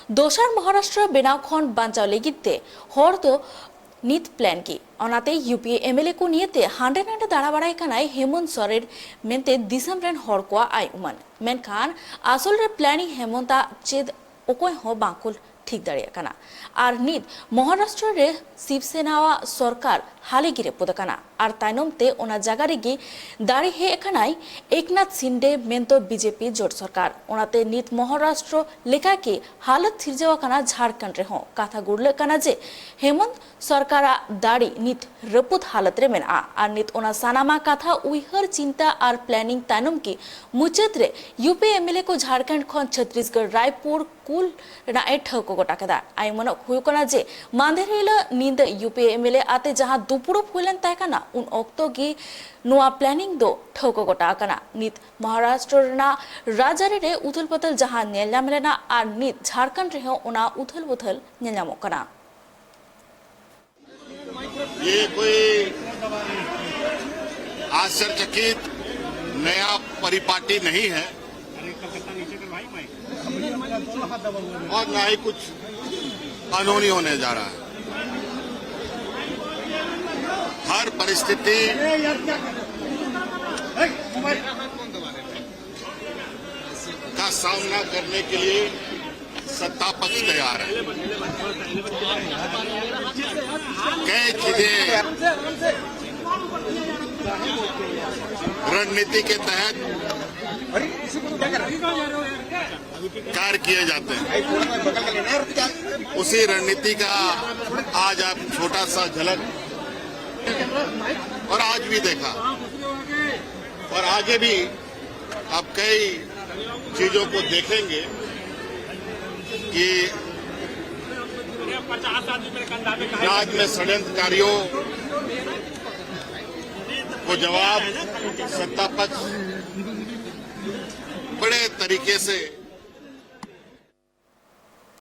दोसार महाराष्ट्र बेनाव खन बांचाव लेगिते हर तो नित प्लान की अनाते यूपीए एमएलए को नियते हांडे नांडे दाड़ा बड़ाई कनाई हेमंत सोरेन मेनते दिसम रेन हर को आई उमन मेनखान आसल रे प्लानिंग हेमंता चेद ओकोय हो बाकुल ठीक दाड़िया कना आर नित महाराष्ट्र रे शिवसेना सरकार हाले गिरे पुदकाना आर ताइनम ते ओना जगह रेगी दाड़ी हे एखानाई एकनाथ शिंदे मेनतो बीजेपी जोट सरकार ओनाते नित महाराष्ट्र लेखा के हालत थिरजावा कना झारखंड रे हो कथा गुड़ले कना जे हेमंत सरकार दाड़ी नित रपुत हालत रे मेना आर नित ओना सानामा कथा उइहर चिंता आर प्लानिंग ताइनम की मुचत रे यूपी एमएलए को झारखंड खन छत्तीसगढ़ रायपुर कुल ना ठको गोटा केदा आई मनक हुयकना जे मांदेरेला नींद यूपी एमएलए आते जहां दुपुरुप हुइलन तायकना उन ऑक्तो की नुआ प्लानिंग दो ठको गोटा कना नित महाराष्ट्र ना राजारे रे उथल पथल जहां नेलनामलेना आर नित झारखंड रे हो ओना उथल पुथल नेलनामो कना ये कोई आश्चर्यचकित नया परिपाटी नहीं है और ना ही कुछ कानूनी होने जा रहा है। हर परिस्थिति का सामना करने के लिए सत्ता पक्ष तैयार है। कई चीजें रणनीति के तहत कार्य किए जाते हैं। उसी रणनीति का आज आप छोटा सा झलक और आज भी देखा और आगे भी आप कई चीजों को देखेंगे कि राज्य में षड्यंत्रकारियों को जवाब सत्ता पक्ष बड़े तरीके से